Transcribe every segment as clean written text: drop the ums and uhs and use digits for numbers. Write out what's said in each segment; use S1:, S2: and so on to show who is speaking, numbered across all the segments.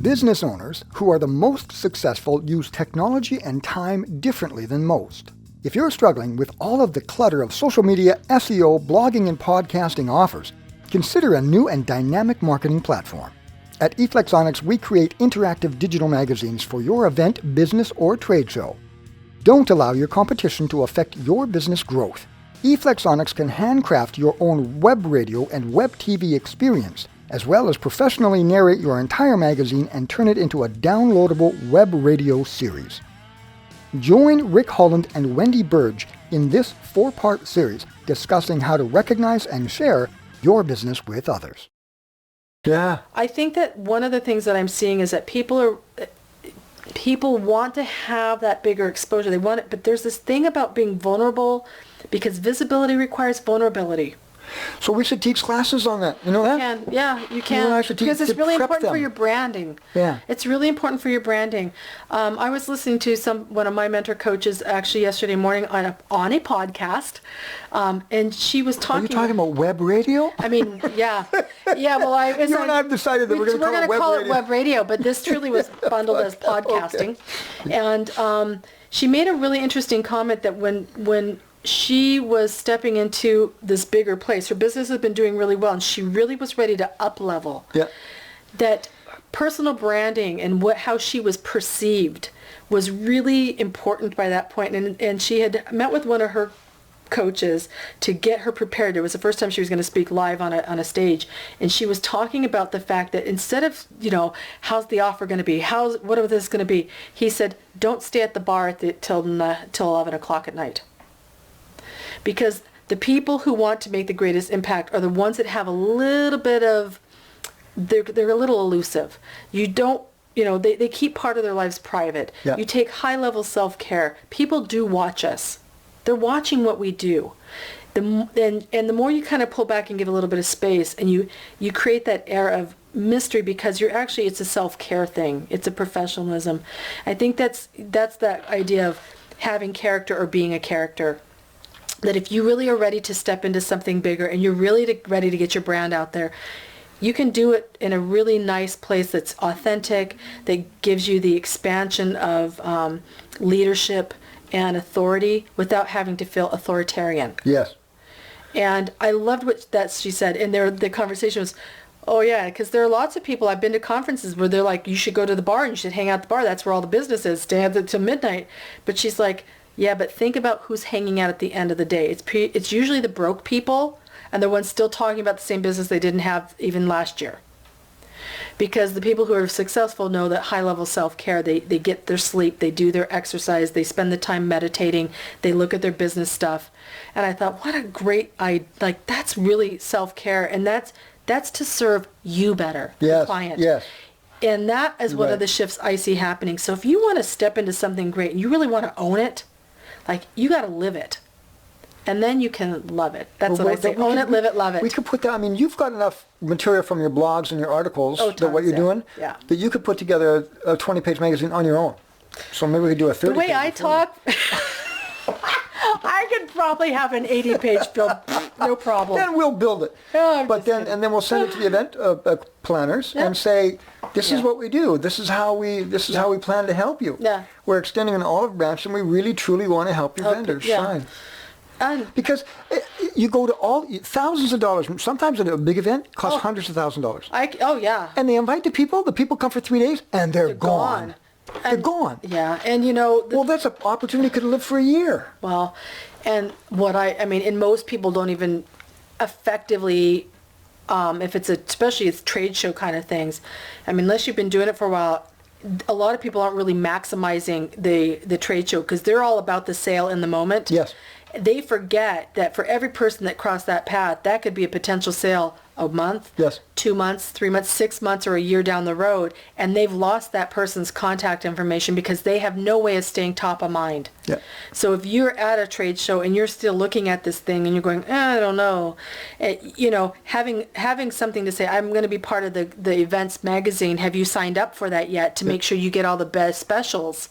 S1: Business owners who are the most successful use technology and time differently than most. If you're struggling with all of the clutter of social media, SEO, blogging, and podcasting offers, consider a new and dynamic marketing platform. At eFlexonics, we create interactive digital magazines for your event, business, or trade show. Don't allow your competition to affect your business growth. eFlexonics can handcraft your own web radio and web TV experience, as well as professionally narrate your entire magazine and turn it into a downloadable web radio series. Join Rick Holland and Wendy Burge in this 4-part series discussing how to recognize and share your business with others. Yeah.
S2: I think that one of the things that I'm seeing is that people want to have that bigger exposure. They want it, but there's this thing about being vulnerable because visibility requires vulnerability.
S1: So we should teach classes on that. You know that?
S2: You can. Because it's really important for your branding.
S1: Yeah.
S2: It's really important for your branding. I was listening to one of my mentor coaches actually yesterday morning on a podcast, and she was talking.
S1: Are you talking about web radio?
S2: I mean, yeah. Well,
S1: you and I have decided that we're going to
S2: call it web radio, but this truly was bundled as podcasting. Okay. And she made a really interesting comment that when she was stepping into this bigger place. Her business has been doing really well, and she really was ready to up-level.
S1: Yeah.
S2: That personal branding and how she was perceived was really important by that point. And she had met with one of her coaches to get her prepared. It was the first time she was going to speak live on a stage, and she was talking about the fact that instead of, how's the offer going to be? What is this going to be? He said, don't stay at the bar till 11 o'clock at night. Because the people who want to make the greatest impact are the ones that have a little bit of, they're a little elusive. You don't, they keep part of their lives private.
S1: Yeah.
S2: You take high-level self-care. People do watch us. They're watching what we do. And the more you kind of pull back and give a little bit of space, and you create that air of mystery, because it's a self-care thing. It's a professionalism. I think that's that idea of having character or being a character. That if you really are ready to step into something bigger and you're really ready to get your brand out there, you can do it in a really nice place that's authentic, that gives you the expansion of leadership and authority without having to feel authoritarian.
S1: Yes.
S2: And I loved what she said. And the conversation was, oh yeah, because there are lots of people, I've been to conferences where they're like, you should go to the bar and you should hang out at the bar. That's where all the business is. Stay out till midnight. But she's like, yeah, but think about who's hanging out at the end of the day. It's usually the broke people and the ones still talking about the same business they didn't have even last year. Because the people who are successful know that high-level self-care, they get their sleep, they do their exercise, they spend the time meditating, they look at their business stuff. And I thought, what a great that's really self-care, and that's to serve you better,
S1: yes,
S2: the client.
S1: Yes.
S2: And that is one of the shifts I see happening. So if you want to step into something great and you really want to own it, you got to live it. And then you can love it. That's what I say. Own it, live it, love it.
S1: We could put that, you've got enough material from your blogs and your articles, that what you're doing, that you could put together a 20-page magazine on your own. So maybe we could do a 30-page.
S2: The way I talk, I could probably have an 80-page build, no problem.
S1: Then we'll build it. And then we'll send it to the event planners and say, this is what we do. This is how we plan to help you.
S2: Yeah.
S1: We're extending an olive branch, and we really truly want to help your vendors shine. Because you go to thousands of dollars. Sometimes a big event costs hundreds of thousands of dollars. And they invite the people come for 3 days, and they're gone. They're gone.
S2: Yeah, and
S1: well, that's an opportunity could live for a year.
S2: Well, and and most people don't even effectively, if especially it's trade show kind of things. Unless you've been doing it for a while, a lot of people aren't really maximizing the trade show because they're all about the sale in the moment.
S1: Yes.
S2: They forget that for every person that crossed that path, that could be a potential sale a month, 2 months, 3 months, 6 months, or a year down the road, and they've lost that person's contact information because they have no way of staying top of mind.
S1: Yeah.
S2: So if you're at a trade show and you're still looking at this thing and you're going, I don't know, having something to say, I'm going to be part of the events magazine. Have you signed up for that yet to make sure you get all the best specials?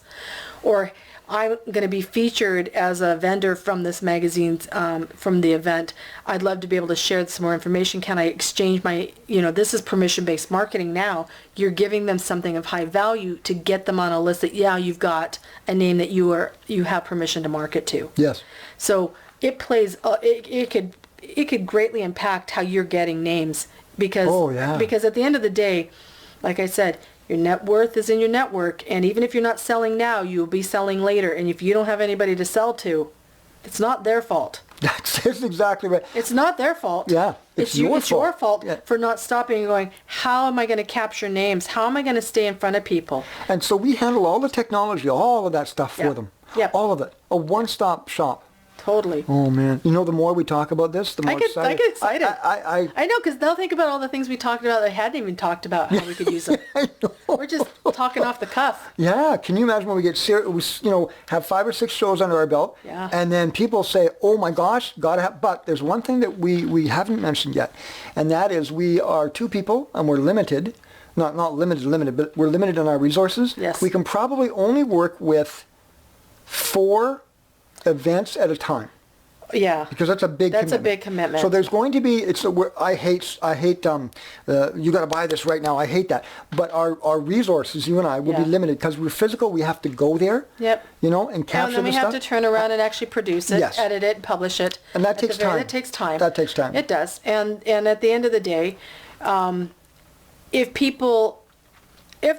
S2: Or I'm going to be featured as a vendor from this magazine, from the event. I'd love to be able to share some more information. Can I exchange my, this is permission-based marketing now. You're giving them something of high value to get them on a list that, you've got a name that you have permission to market to.
S1: Yes.
S2: So it plays, it could greatly impact how you're getting names because at the end of the day, like I said, your net worth is in your network, and even if you're not selling now, you'll be selling later. And if you don't have anybody to sell to, it's not their fault.
S1: That's exactly right.
S2: It's not their fault.
S1: Yeah,
S2: it's your fault for not stopping and going, how am I going to capture names? How am I going to stay in front of people?
S1: And so we handle all the technology, all of that stuff for them.
S2: Yep.
S1: All of it. A one-stop shop.
S2: Totally.
S1: Oh, man. The more we talk about this, the more
S2: I get excited.
S1: I
S2: know, because they'll think about all the things we talked about that hadn't even talked about how we could use them.
S1: I know.
S2: We're just talking off the cuff.
S1: Yeah. Can you imagine when we get serious, have 5 or 6 shows under our belt, and then people say, oh my gosh, gotta have, but there's one thing that we haven't mentioned yet, and that is we are 2 people and we're limited, not limited, but we're limited in our resources.
S2: Yes.
S1: We can probably only work with 4 events at a time.
S2: Yeah.
S1: Because that's a big commitment.
S2: That's a big commitment.
S1: So there's going to be, I hate, you got to buy this right now. I hate that. But our resources, you and I, will be limited because we're physical. We have to go there.
S2: Yep.
S1: And capture the stuff.
S2: And then we have to turn around and actually produce it, edit it, publish it.
S1: And that takes time.
S2: That takes time.
S1: That takes time.
S2: It does. And at the end of the day, if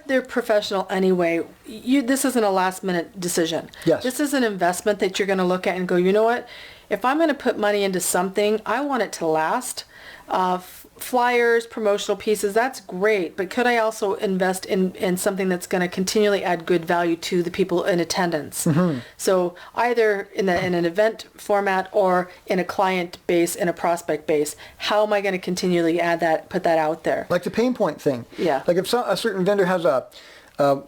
S2: they're professional anyway, this isn't a last minute decision.
S1: Yes.
S2: This is an investment that you're going to look at and go, you know what? If I'm going to put money into something, I want it to last. Flyers, promotional pieces, that's great. But could I also invest in something that's going to continually add good value to the people in attendance? Mm-hmm. So either in an event format or in a client base, in a prospect base, how am I going to continually put that out there?
S1: Like the pain point thing.
S2: Yeah.
S1: Like if a certain vendor has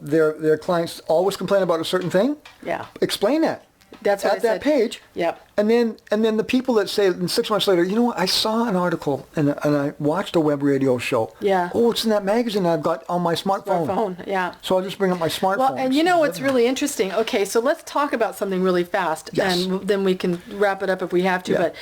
S1: their clients always complain about a certain thing.
S2: Yeah.
S1: Explain that.
S2: That's what
S1: at that page.
S2: Yep.
S1: And then the people that say 6 months later, you know what, I saw an article and I watched a web radio show.
S2: Yeah.
S1: Oh, it's in that magazine I've got on my smartphone.
S2: Yeah.
S1: So I'll just bring up my smartphone.
S2: Well, and you know what's really interesting? Okay, so let's talk about something really fast, and then we can wrap it up if we have to. Yeah. But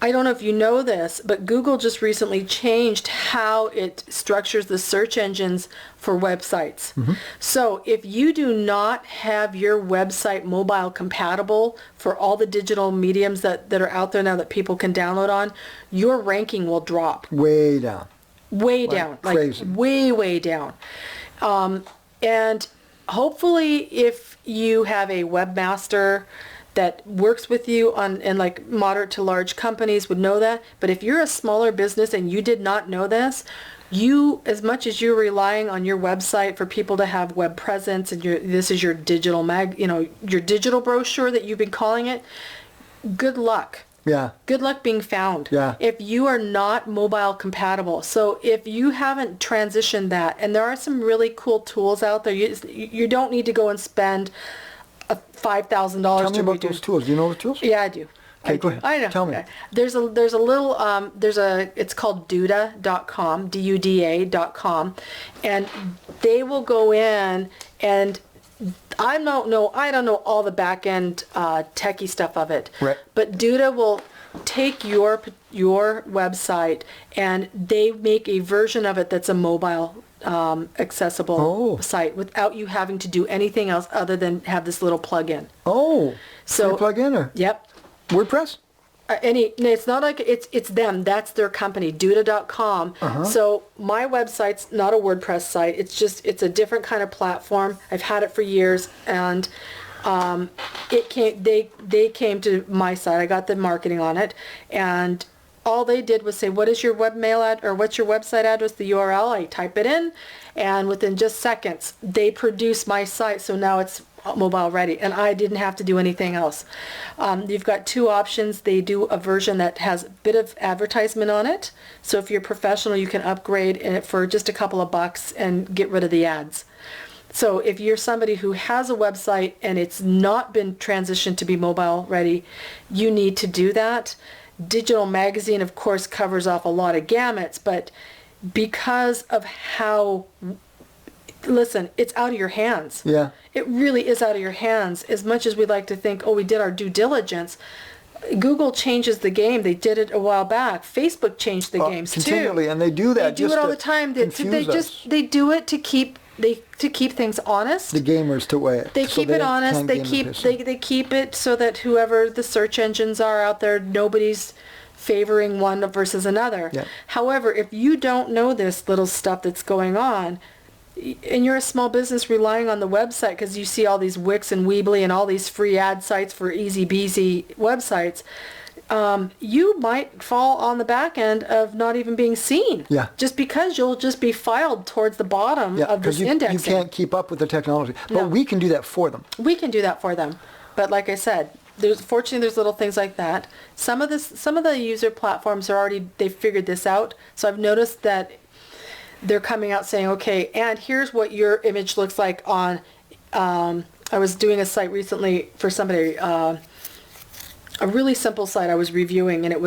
S2: I don't know if you know this, but Google just recently changed how it structures the search engines for websites. Mm-hmm. So if you do not have your website mobile compatible for all the digital mediums that are out there now that people can download on, your ranking will drop.
S1: Way down.
S2: Way down.
S1: Crazy.
S2: Like way down. And hopefully if you have a webmaster that works with you and like moderate to large companies would know that. But if you're a smaller business and you did not know this, as much as you're relying on your website for people to have web presence and this is your digital your digital brochure that you've been calling it, good luck.
S1: Yeah.
S2: Good luck being found.
S1: Yeah.
S2: If you are not mobile compatible. So if you haven't transitioned that, and there are some really cool tools out there, you don't need to go and spend $5,000
S1: Tell me about those tools. Do you know the tools?
S2: Yeah, I do.
S1: Okay, go ahead.
S2: I know.
S1: Tell me.
S2: Okay. There's a little, it's called Duda.com, DUDA.com, and they will go in and I don't know all the back end techie stuff of it.
S1: Right.
S2: But Duda will take your website and they make a version of it that's a mobile accessible site without you having to do anything else other than have this little plug-in.
S1: Oh,
S2: so
S1: plug-in or?
S2: Yep.
S1: WordPress?
S2: It's not like it's them. That's their company, Duda.com. Uh-huh. So my website's not a WordPress site. It's a different kind of platform. I've had it for years, and they came to my site. I got the marketing on it, and all they did was say, what is your what's your website address, the URL? I type it in, and within just seconds, they produce my site. So now it's mobile ready, and I didn't have to do anything else. You've got 2 options. They do a version that has a bit of advertisement on it. So if you're professional, you can upgrade it for just a couple of bucks and get rid of the ads. So if you're somebody who has a website and it's not been transitioned to be mobile ready, you need to do that. Digital magazine, of course, covers off a lot of gamuts, but because of how listen, it's out of your hands.
S1: Yeah.
S2: It really is out of your hands. As much as we'd like to think, oh, we did our due diligence, Google changes the game. They did it a while back. Facebook changed the games
S1: continually,
S2: too.
S1: and they do that.
S2: They do it all the time. They do it to keep things honest.
S1: The gamers to weigh it.
S2: They keep it honest. They keep it so that whoever the search engines are out there, nobody's favoring one versus another.
S1: Yeah.
S2: However, if you don't know this little stuff that's going on, and you're a small business relying on the website because you see all these Wix and Weebly and all these free ad sites for easy beasy websites, you might fall on the back end of not even being seen.
S1: Yeah.
S2: Just because you'll just be filed towards the bottom of this indexing.
S1: You can't keep up with the technology. But
S2: No.
S1: we can do that for them.
S2: We can do that for them. But like I said, fortunately there's little things like that. Some of the user platforms they've figured this out. So I've noticed that they're coming out saying, okay, and here's what your image looks like on, I was doing a site recently for somebody, a really simple site I was reviewing, and I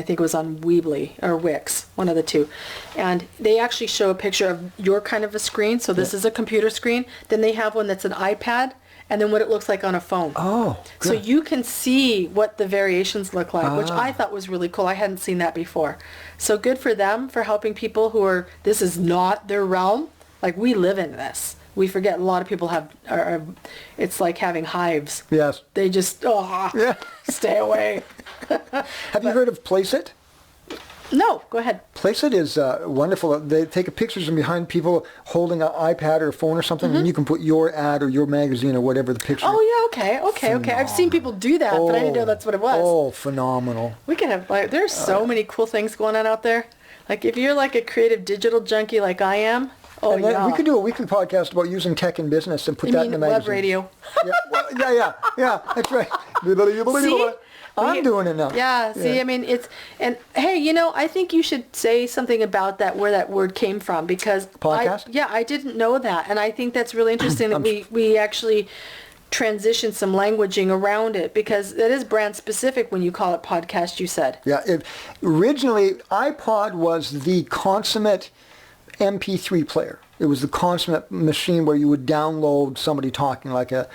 S2: think it was on Weebly or Wix, one of the two. And they actually show a picture of your kind of a screen. So this is a computer screen. Then they have one that's an iPad, and then what it looks like on a phone.
S1: Oh, good.
S2: So you can see what the variations look like, which I thought was really cool. I hadn't seen that before. So good for them for helping people this is not their realm. Like, we live in this. We forget a lot of people it's like having hives.
S1: Yes.
S2: They just, stay away.
S1: Have you heard of Placeit?
S2: No, go ahead.
S1: Placeit is wonderful. They take pictures from behind people holding an iPad or a phone or something, and you can put your ad or your magazine or whatever the picture.
S2: Oh, yeah, okay. I've seen people do that, but I didn't know that's what it was.
S1: Oh, phenomenal.
S2: We can have, there's so many cool things going on out there. Like, if you're like a creative digital junkie like I am,
S1: we could do a weekly podcast about using tech in business and put that in the magazine.
S2: Web radio.
S1: Yeah, that's right.
S2: See?
S1: I'm doing it now.
S2: Yeah, see, I mean, and hey, I think you should say something about that, where that word came from, because
S1: podcast?
S2: I didn't know that, and I think that's really interesting that we actually transition some languaging around it, because it is brand specific when you call it podcast, you said.
S1: Yeah, originally iPod was the consummate MP3 player. It was the consummate machine where you would download somebody talking, like a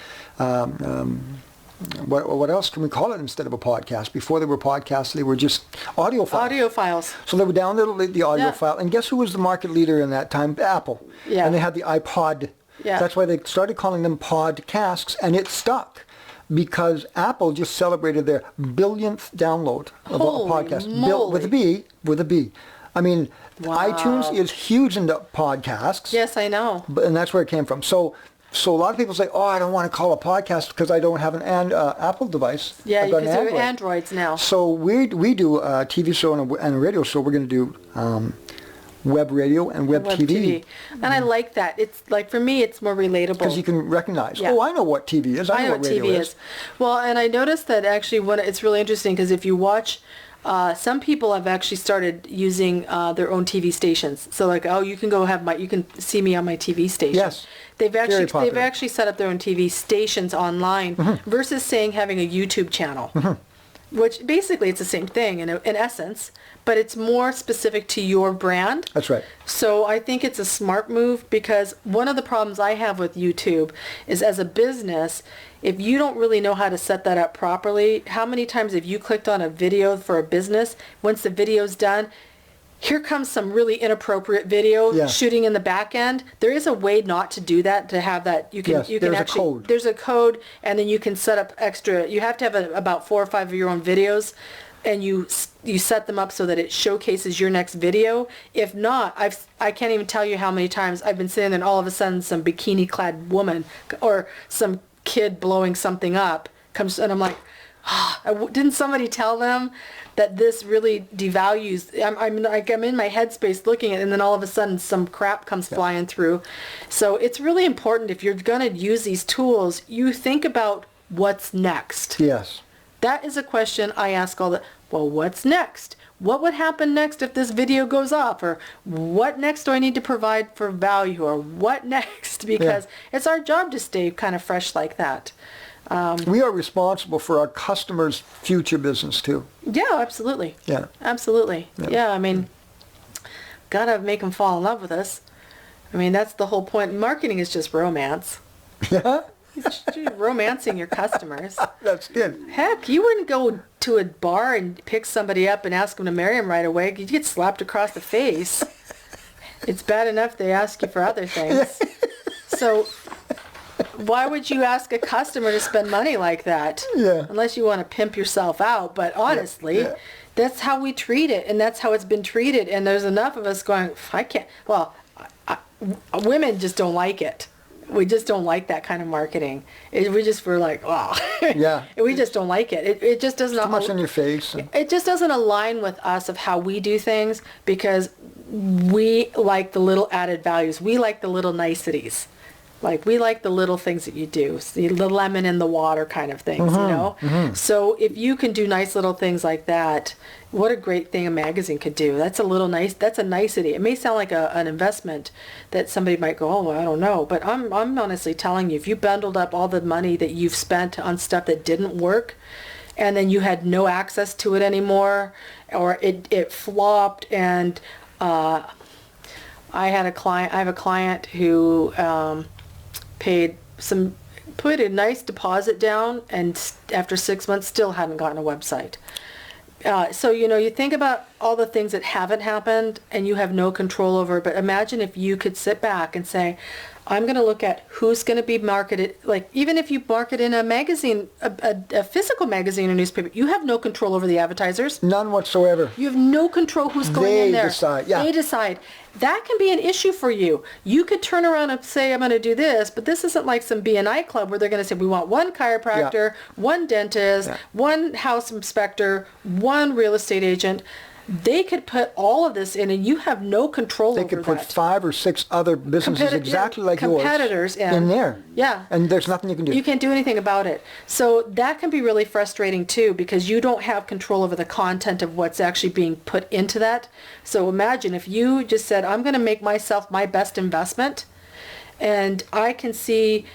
S1: what else can we call it instead of a podcast? Before they were podcasts, they were just audio files.
S2: Audio files.
S1: So they would download the audio file. And guess who was the market leader in that time? Apple.
S2: Yeah.
S1: And they had the iPod.
S2: Yeah.
S1: That's why they started calling them podcasts, and it stuck. Because Apple just celebrated their billionth download of a podcast.
S2: Moly.
S1: With a B. I mean,
S2: wow.
S1: iTunes is huge into podcasts.
S2: Yes, I know.
S1: And that's where it came from. So a lot of people say, oh, I don't want to call a podcast because I don't have an Apple device.
S2: Yeah,
S1: I've got
S2: because
S1: an
S2: they're
S1: Android.
S2: Androids now.
S1: So we do a TV show and a radio show. We're going to do web radio and web TV.
S2: And I like that. It's like, for me, it's more relatable.
S1: Because you can recognize,
S2: Yeah.
S1: Oh, I know what TV is. I know what radio
S2: TV
S1: is.
S2: Well, and I noticed that actually it's really interesting, because if you watch, some people have actually started using their own TV stations. So like, you can see me on my TV station.
S1: Yes.
S2: They've actually set up their own TV stations online versus having a YouTube channel. Which basically it's the same thing in essence, but it's more specific to your brand.
S1: That's right.
S2: So I think it's a smart move, because one of the problems I have with YouTube is, as a business, if you don't really know how to set that up properly, how many times have you clicked on a video for a business, once the video's done, here comes some really inappropriate video shooting in the back end. There is a way not to do that, to have that. You can actually, there's a code, and then you can set up extra. You have to have about 4 or 5 of your own videos, and you set them up so that it showcases your next video. If not, I can't even tell you how many times I've been sitting there and all of a sudden some bikini-clad woman or some kid blowing something up comes, and I'm like, didn't somebody tell them that this really devalues? I'm in my headspace looking at it, and then all of a sudden some crap comes flying through. So it's really important, if you're going to use these tools, you think about what's next.
S1: Yes.
S2: That is a question I ask all the, well, what's next? What would happen next if this video goes off? Or what next do I need to provide for value? Or what next? Because it's our job to stay kind of fresh like that.
S1: We are responsible for our customers' future business too.
S2: Yeah, absolutely.
S1: Yeah.
S2: Absolutely. Yeah, I mean, gotta make them fall in love with us. I mean, that's the whole point. Marketing is just romance.
S1: Yeah?
S2: You're romancing your customers.
S1: That's good.
S2: Heck, you wouldn't go to a bar and pick somebody up and ask them to marry them right away. You'd get slapped across the face. It's bad enough they ask you for other things. So why would you ask a customer to spend money like that?
S1: Yeah.
S2: Unless you want to pimp yourself out. But honestly, that's how we treat it, and that's how it's been treated. And there's enough of us going, I can't. Well, women just don't like it. We just don't like that kind of marketing. We're like, wow.
S1: Yeah.
S2: We just don't like it. It just doesn't.
S1: Too much in your face.
S2: It just doesn't align with us of how we do things, because we like the little added values. We like the little niceties. Like, we like the little things that you do, the lemon in the water kind of things, you know? Mm-hmm. So if you can do nice little things like that, what a great thing a magazine could do. That's a nicety. It may sound like an investment that somebody might go, oh, well, I don't know. But I'm honestly telling you, if you bundled up all the money that you've spent on stuff that didn't work, and then you had no access to it anymore, or it flopped, and I have a client who put a nice deposit down, and after 6 months still hadn't gotten a website. So, you think about all the things that haven't happened and you have no control over, but imagine if you could sit back and say, I'm going to look at who's going to be marketed. Like, even if you market in a magazine, a physical magazine or newspaper, you have no control over the advertisers.
S1: None whatsoever.
S2: You have no control who's going in there.
S1: They decide, yeah.
S2: They decide. That can be an issue for you. You could turn around and say, I'm going to do this, but this isn't like some B&I club where they're going to say, we want one chiropractor, one dentist, one house inspector, one real estate agent. They could put all of this in, and you have no control over that.
S1: They could put 5 or 6 other businesses exactly like yours
S2: competitors
S1: in there.
S2: Yeah.
S1: And there's nothing you can do.
S2: You can't do anything about it. So that can be really frustrating too, because you don't have control over the content of what's actually being put into that. So imagine if you just said, I'm going to make myself my best investment, and I can see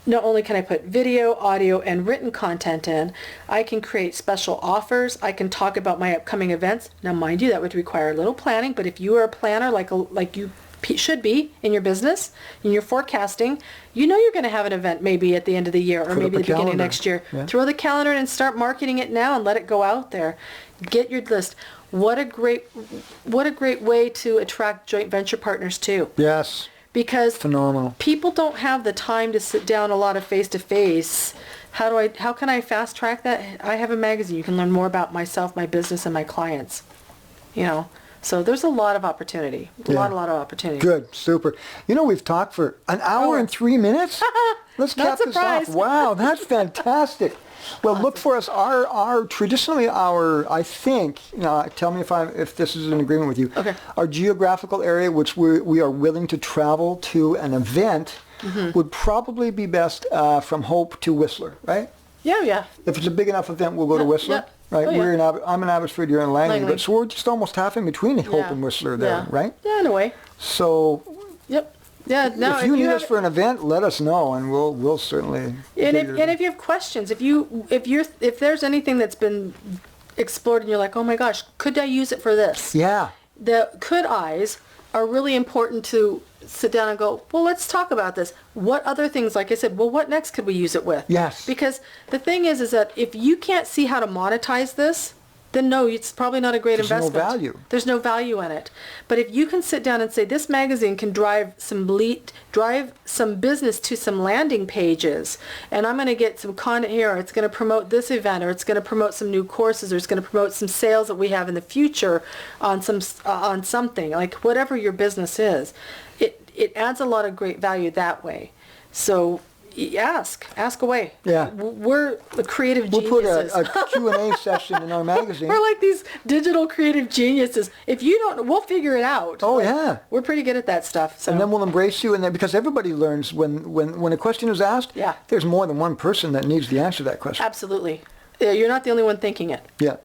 S2: not only can I put video, audio, and written content in, I can create special offers. I can talk about my upcoming events. Now, mind you, that would require a little planning, but if you are a planner like you should be in your business, in your forecasting, you're going to have an event maybe at the end of the year, or maybe the beginning of next year. Yeah. Throw the calendar and start marketing it now and let it go out there. Get your list. What a great way to attract joint venture partners too.
S1: Yes.
S2: Because
S1: phenomenal.
S2: People don't have the time to sit down a lot of face-to-face. How can I fast track that? I have a magazine. You can learn more about myself, my business, and my clients. So there's a lot of opportunity. A lot of opportunity.
S1: Good, super. We've talked for an hour and 3 minutes. Let's cap this off. Wow, that's fantastic. Well, look for us. Traditionally, I think, tell me if this is in agreement with you. Okay. Our geographical area, which we are willing to travel to an event, would probably be best from Hope to Whistler, right? Yeah. If it's a big enough event, we'll go to Whistler. Yeah. Right, I'm in Abbotsford, you're in Langley, but so we're just almost half in between Hope and Whistler there, right? Yeah, in a way. So. Yep. Yeah, no, if you need us for an event, let us know, and we'll certainly. And if you have questions, if there's anything that's been explored and you're like, oh my gosh, could I use it for this? Yeah. The could I's are really important to sit down and go, well, let's talk about this. What other things, like I said, what next could we use it with? Yes. Because the thing is that if you can't see how to monetize this, then no, it's probably not a great investment. There's no value. There's no value in it. But if you can sit down and say, this magazine can drive some business to some landing pages, and I'm going to get some content here, or it's going to promote this event, or it's going to promote some new courses, or it's going to promote some sales that we have in the future on something, like whatever your business is, it adds a lot of great value that way. So ask away. Yeah. We're the creative geniuses. We'll put a Q&A session in our magazine. We're like these digital creative geniuses. If you don't, we'll figure it out. Oh, yeah. We're pretty good at that stuff. So. And then we'll embrace you, and then because everybody learns when a question is asked, there's more than one person that needs the answer to that question. Absolutely. You're not the only one thinking it. Yeah.